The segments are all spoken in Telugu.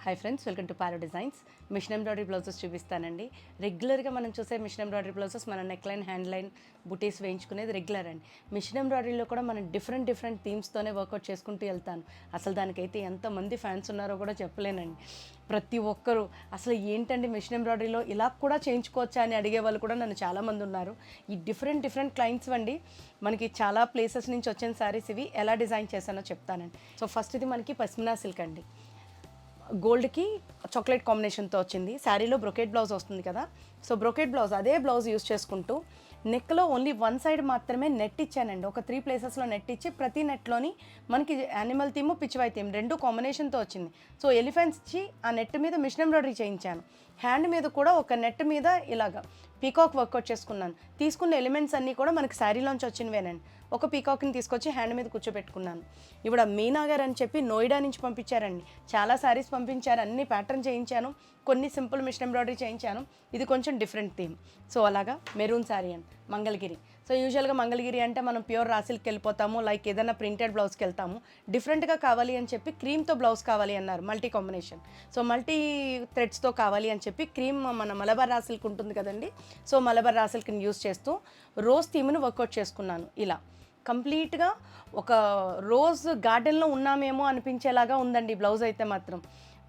Hi friends, welcome to Paro designs. Machine embroidery blouses చూపిస్తానండి. రెగ్యులర్గా మనం చూసే మిషన్ ఎంబ్రాయిడరీ బ్లౌజెస్ మన నెక్ లైన్, హ్యాండ్ లైన్, బుటీస్ వేయించుకునేది రెగ్యులర్ అండి. మిషన్ ఎంబ్రాయిడరీలో కూడా మనం డిఫరెంట్ థీమ్స్తోనే వర్కౌట్ చేసుకుంటూ వెళ్తాను. అసలు దానికైతే ఎంతమంది ఫ్యాన్స్ ఉన్నారో కూడా చెప్పలేనండి. ప్రతి ఒక్కరూ అసలు ఏంటండి మిషన్ ఎంబ్రాయిడరీలో ఇలా కూడా చేయించుకోవచ్చా అని అడిగే వాళ్ళు కూడా నన్ను చాలామంది ఉన్నారు. ఈ డిఫరెంట్ క్లయింట్స్ అండి. మనకి చాలా ప్లేసెస్ నుంచి వచ్చిన శారీస్ ఇవి ఎలా డిజైన్ చేశానో చెప్తానండి. సో ఫస్ట్ ఇది మనకి పశ్మినా సిల్క్ అండి. గోల్డ్కి చాక్లెట్ కాంబినేషన్తో వచ్చింది. శారీలో బ్రొకెట్ బ్లౌజ్ వస్తుంది కదా, సో బ్రొకెట్ బ్లౌజ్ అదే బ్లౌజ్ యూస్ చేసుకుంటూ నెక్లో ఓన్లీ వన్ సైడ్ మాత్రమే నెట్ ఇచ్చానండి. ఒక 3 ప్లేసెస్లో నెట్ ఇచ్చి ప్రతి నెట్లోని మనకి యానిమల్ థీమ్, పిచ్చివై థీమ్ 2 కాంబినేషన్తో వచ్చింది. సో ఎలిఫెంట్స్ ఇచ్చి ఆ నెట్ మీద మిషన్ ఎంబ్రాయిడరీ చేయించాను. హ్యాండ్ మీద కూడా ఒక నెట్ మీద ఇలాగా పీకాక్ వర్కౌట్ చేసుకున్నాను. తీసుకున్న ఎలిమెంట్స్ అన్నీ కూడా మనకి శారీలోంచి వచ్చినవేనండి. ఒక పీకాక్ని తీసుకొచ్చి హ్యాండ్ మీద కూర్చోబెట్టుకున్నాను. ఇప్పుడు మీనా గారు అని చెప్పి నోయిడా నుంచి పంపించారండి. చాలా శారీస్ పంపించారు, అన్ని ప్యాటర్న్ చేయించాను, కొన్ని సింపుల్ మిషన్ ఎంబ్రాయిడరీ చేయించాను. ఇది కొంచెం డిఫరెంట్ థీమ్. సో అలాగా మెరూన్ శారీ అండి, మంగళగిరి. సో యూజువల్గా మంగళగిరి అంటే మనం ప్యూర్ రాసిల్కి వెళ్ళిపోతాము, లైక్ ఏదైనా ప్రింటెడ్ బ్లౌజ్కి వెళ్తాము. డిఫరెంట్గా కావాలి అని చెప్పి క్రీమ్తో బ్లౌజ్ కావాలి అన్నారు, మల్టీ కాంబినేషన్. సో మల్టీ థ్రెడ్స్తో కావాలి అని చెప్పి క్రీమ్ మన మలబార్ రాసిల్క్ ఉంటుంది కదండి, సో మలబార్ రాసిల్క్ని యూజ్ చేస్తూ రోజ్ థీమ్ని వర్కౌట్ చేసుకున్నాను. ఇలా కంప్లీట్గా ఒక రోజ్ గార్డెన్లో ఉన్నామేమో అనిపించేలాగా ఉందండి బ్లౌజ్ అయితే మాత్రం.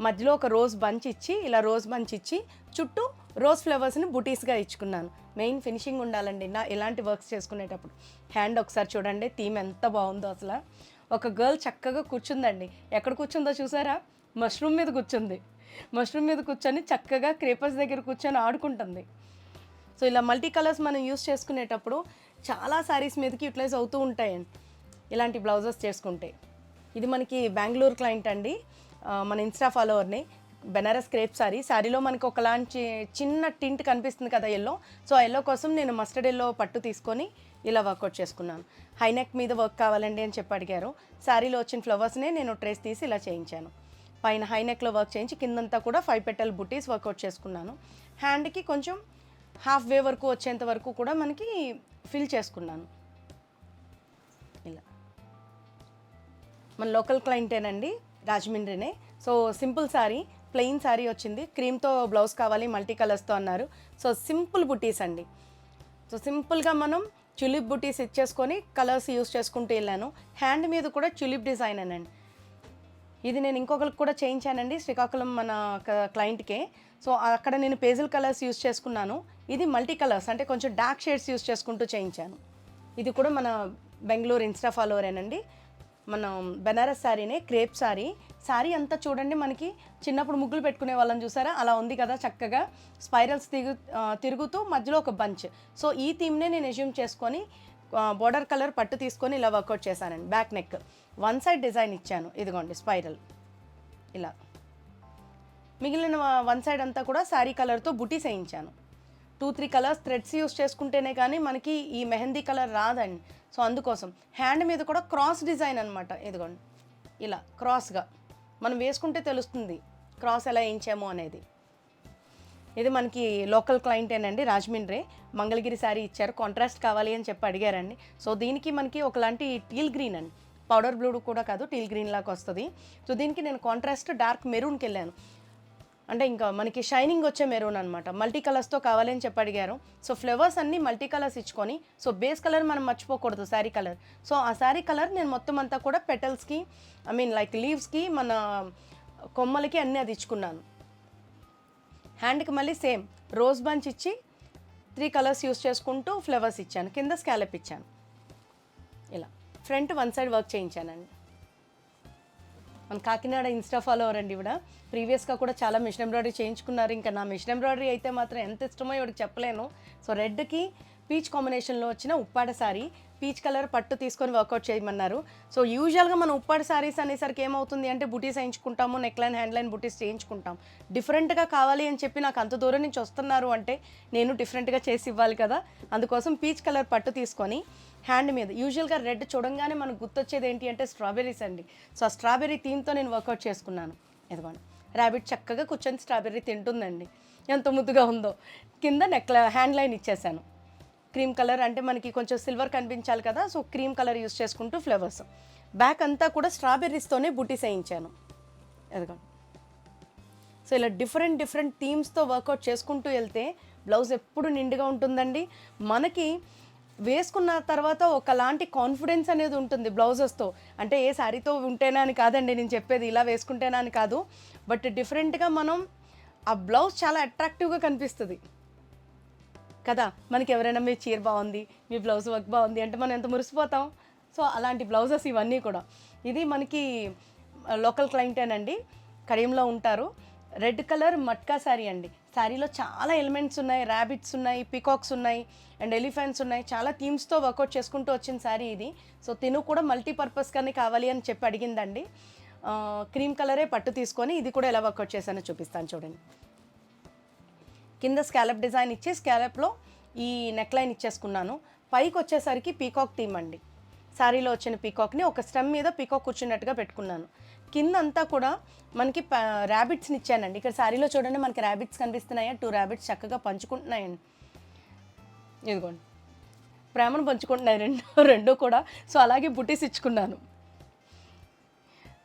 మధ్యలో ఒక రోజ్ బంచ్ ఇచ్చి, ఇలా రోజ్ బంచ్ ఇచ్చి చుట్టూ రోజ్ ఫ్లవర్స్ని బుటీస్గా ఇచ్చుకున్నాను. మెయిన్ ఫినిషింగ్ ఉండాలండి నా ఇలాంటి వర్క్స్ చేసుకునేటప్పుడు. హ్యాండ్ ఒకసారి చూడండి, థీమ్ ఎంత బాగుందో అసలు. ఒక గర్ల్ చక్కగా కూర్చుందండి. ఎక్కడ కూర్చుందో చూసారా? మష్రూమ్ మీద కూర్చుంది. మష్రూమ్ మీద కూర్చొని చక్కగా క్రేపర్స్ దగ్గర కూర్చొని ఆడుకుంటుంది. సో ఇలా మల్టీ కలర్స్ మనం యూస్ చేసుకునేటప్పుడు చాలా శారీస్ మీదకి యూటిలైజ్ అవుతూ ఉంటాయండి ఇలాంటి బ్లౌజెస్ చేసుకుంటే. ఇది మనకి బెంగళూరు క్లయింట్ అండి, మన ఇన్స్టా ఫాలోవర్ని. బెనారస్ క్రేప్ శారీలో మనకి ఒకలాంటి చిన్న టింట్ కనిపిస్తుంది కదా ఎల్లో, సో ఆ ఎల్లో కోసం నేను మస్టర్డ్ ఎల్లో పట్టు తీసుకొని ఇలా వర్కౌట్ చేసుకున్నాను. హైనెక్ మీద వర్క్ కావాలండి అని చెప్పి అడిగారు. శారీలో వచ్చిన ఫ్లవర్స్నే నేను ట్రేస్ తీసి ఇలా చేయించాను. పైన హైనెక్లో వర్క్ చేయించి కిందంతా కూడా 5 పెటల్ బుటీస్ వర్కౌట్ చేసుకున్నాను. హ్యాండ్కి కొంచెం హాఫ్ వే వరకు వచ్చేంత వరకు కూడా మనకి ఫిల్ చేసుకున్నాను. ఇలా మన లోకల్ క్లయింటేనండి, రాజమండ్రినే. So simple sari, plain sari వచ్చింది. క్రీమ్తో బ్లౌజ్ కావాలి మల్టీ కలర్స్తో అన్నారు. సో సింపుల్ బుటీస్ అండి. సో సింపుల్గా మనం ట్యూలిప్ బుటీస్ ఇచ్చేసుకొని కలర్స్ యూస్ చేసుకుంటూ వెళ్ళాను. హ్యాండ్ మీద కూడా ట్యూలిప్ డిజైన్ అనండి. ఇది నేను ఇంకొకరికి కూడా చేయించానండి, శ్రీకాకుళం మన క్లయింట్కే. సో అక్కడ నేను పేజిల్ కలర్స్ యూస్ చేసుకున్నాను. ఇది మల్టీ కలర్స్ అంటే కొంచెం డార్క్ షేడ్స్ యూస్ చేసుకుంటూ చేయించాను. ఇది కూడా మన బెంగళూరు ఇన్స్టా ఫాలోవరేనండి. మనం బెనారస్ శారీనే, క్రేప్ శారీ అంతా చూడండి మనకి చిన్నప్పుడు ముగ్గులు పెట్టుకునే వాళ్ళని చూసారా, అలా ఉంది కదా. చక్కగా స్పైరల్స్ తిరుగుతూ మధ్యలో ఒక బంచ్. సో ఈ థీమ్నే నేను ఎజ్యూమ్ చేసుకొని బోర్డర్ కలర్ పట్టు తీసుకొని ఇలా వర్కౌట్ చేశానండి. Back neck one side design ఇచ్చాను, ఇదిగోండి స్పైరల్. ఇలా మిగిలిన వన్ సైడ్ అంతా కూడా శారీ కలర్తో బుటీస్ వేయించాను. 2-3 కలర్స్ థ్రెడ్స్ యూస్ చేసుకుంటేనే కానీ మనకి ఈ మెహందీ కలర్ రాదండి. సో అందుకోసం హ్యాండ్ మీద కూడా క్రాస్ డిజైన్ అనమాట. ఇదిగోండి ఇలా క్రాస్గా మనం వేసుకుంటే తెలుస్తుంది క్రాస్ ఎలా వేయించామో అనేది. ఇది మనకి లోకల్ క్లయింటేనండి, రాజమండ్రి. మంగళగిరి శారీ ఇచ్చారు, కాంట్రాస్ట్ కావాలి అని చెప్పి అడిగారండి. సో దీనికి మనకి ఒకలాంటి టీల్ గ్రీన్ అండి, పౌడర్ బ్లూ కూడా కాదు, టీల్ గ్రీన్ లాగా వస్తుంది. సో దీనికి నేను కాంట్రాస్ట్ డార్క్ మెరూన్కి వెళ్ళాను. అంటే ఇంకా మనకి షైనింగ్ వచ్చే మెరూన్ అనమాట. మల్టీ కలర్స్తో కావాలి అని చెప్పి అడిగారు. సో ఫ్లవర్స్ అన్నీ మల్టీ కలర్స్ ఇచ్చుకొని, సో బేస్ కలర్ మనం మర్చిపోకూడదు, శారీ కలర్. సో ఆ శారీ కలర్ నేను మొత్తం అంతా కూడా పెటల్స్కి, లైక్ లీవ్స్కి, మన కొమ్మలకి అన్నీ అది ఇచ్చుకున్నాను. హ్యాండ్కి మళ్ళీ సేమ్ రోజ్ బంచ్ ఇచ్చి 3 కలర్స్ యూస్ చేసుకుంటూ ఫ్లవర్స్ ఇచ్చాను, కింద స్కాలప్ ఇచ్చాను. ఇలా ఫ్రంట్ వన్ సైడ్ వర్క్ చేయించానండి. మన కాకినాడ ఇన్స్టా ఫాలోవర్ అండి ఇవిడ. ప్రీవియస్గా కూడా చాలా మిషన్ ఎంబ్రాయిడరీ చేయించుకున్నారు. ఇంకా నా మిషన్ ఎంబ్రాయిడరీ అయితే మాత్రం ఎంత ఇష్టమో ఇవిడికి చెప్పలేను. సో రెడ్కి పీచ్ కాంబినేషన్లో వచ్చిన ఉప్పాడ శారీ, పీచ్ కలర్ పట్టు తీసుకొని వర్కౌట్ చేయమన్నారు. సో యూజువల్గా మనం ఉప్పాడ శారీస్ అనేసరికి ఏమవుతుంది అంటే బుటీస్ వేయించుకుంటాము, నెక్ లైన్, హ్యాండ్ లైన్ బుటీస్ చేయించుకుంటాం. డిఫరెంట్గా కావాలి అని చెప్పి నాకు అంత దూరం నుంచి వస్తున్నారు అంటే నేను డిఫరెంట్గా చేసి ఇవ్వాలి కదా. అందుకోసం పీచ్ కలర్ పట్టు తీసుకొని హ్యాండ్ మీద, యూజువల్గా రెడ్ చూడంగానే మనకు గుర్తొచ్చేది ఏంటి అంటే స్ట్రాబెర్రీస్ అండి. సో ఆ స్ట్రాబెర్రీ థీమ్తో నేను వర్కౌట్ చేసుకున్నాను. ఇదిగోండి ర్యాబిట్ చక్కగా కూర్చొని స్ట్రాబెర్రీ తింటుందండి, ఎంత ముద్దుగా ఉందో. కింద హ్యాండ్ లైన్ ఇచ్చేసాను. క్రీమ్ కలర్ అంటే మనకి కొంచెం సిల్వర్ కనిపించాలి కదా, సో క్రీమ్ కలర్ యూస్ చేసుకుంటూ ఫ్లవర్స్. బ్యాక్ అంతా కూడా స్ట్రాబెర్రీస్తోనే బుటీస్ వేయించాను. ఎదుగోండి సో ఇలా డిఫరెంట్ డిఫరెంట్ థీమ్స్తో వర్కౌట్ చేసుకుంటూ వెళ్తే బ్లౌజ్ ఎప్పుడు నిండుగా ఉంటుందండి. మనకి వేసుకున్న తర్వాత ఒకలాంటి కాన్ఫిడెన్స్ అనేది ఉంటుంది బ్లౌజెస్తో. అంటే ఏ శారీతో ఉంటేనా అని కాదండి నేను చెప్పేది, ఇలా వేసుకుంటేనా అని కాదు. బట్ డిఫరెంట్గా మనం ఆ బ్లౌజ్ చాలా అట్రాక్టివ్గా కనిపిస్తుంది కదా. మనకి ఎవరైనా మీ చీర బాగుంది, మీ బ్లౌజ్ వర్క్ బాగుంది అంటే మనం ఎంత మురిసిపోతాం. సో అలాంటి బ్లౌజెస్ ఇవన్నీ కూడా. ఇది మనకి లోకల్ క్లయింటేనండి, కడియంలో ఉంటారు. రెడ్ కలర్ మట్కా శారీ అండి. శారీలో చాలా ఎలిమెంట్స్ ఉన్నాయి, ర్యాబిట్స్ ఉన్నాయి, పీకాక్స్ ఉన్నాయి అండ్ ఎలిఫెంట్స్ ఉన్నాయి. చాలా థీమ్స్తో వర్కౌట్ చేసుకుంటూ వచ్చిన శారీ ఇది. సో తిను కూడా మల్టీపర్పస్ కానీ కావాలి అని చెప్పి అడిగిందండి. క్రీమ్ కలరే పట్టు తీసుకొని ఇది కూడా ఎలా వర్కౌట్ చేశానో చూపిస్తాను చూడండి. కింద స్కాలప్ డిజైన్ ఇచ్చి స్కాలప్లో ఈ నెక్లైన్ ఇచ్చేసుకున్నాను. పైకి వచ్చేసరికి పీకాక్ థీమ్ అండి. శారీలో వచ్చిన పీకాక్ని ఒక స్టెమ్ మీద పీకాక్ కూర్చున్నట్టుగా పెట్టుకున్నాను. కింద అంతా కూడా మనకి ర్యాబిట్స్ని ఇచ్చానండి. ఇక్కడ శారీలో చూడండి మనకి ర్యాబిట్స్ కనిపిస్తున్నాయా, 2 ర్యాబిట్స్ చక్కగా పంచుకుంటున్నాయండి. ఇదిగోండి ప్రేమను పంచుకుంటున్నాయి రెండు కూడా. సో అలాగే బుటీస్ ఇచ్చుకున్నాను.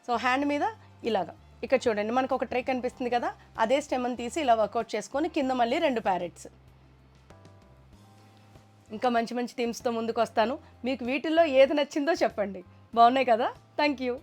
సో హ్యాండ్ మీద ఇలాగా ఇక్కడ చూడండి మనకు ఒక ట్రే కనిపిస్తుంది కదా, అదే స్టెమ్ని తీసి ఇలా వర్కౌట్ చేసుకొని కింద మళ్ళీ 2 ప్యారెట్స్. ఇంకా మంచి మంచి థీమ్స్తో ముందుకు వస్తాను. మీకు వీటిల్లో ఏది నచ్చిందో చెప్పండి. బాగున్నాయి కదా. Thank you.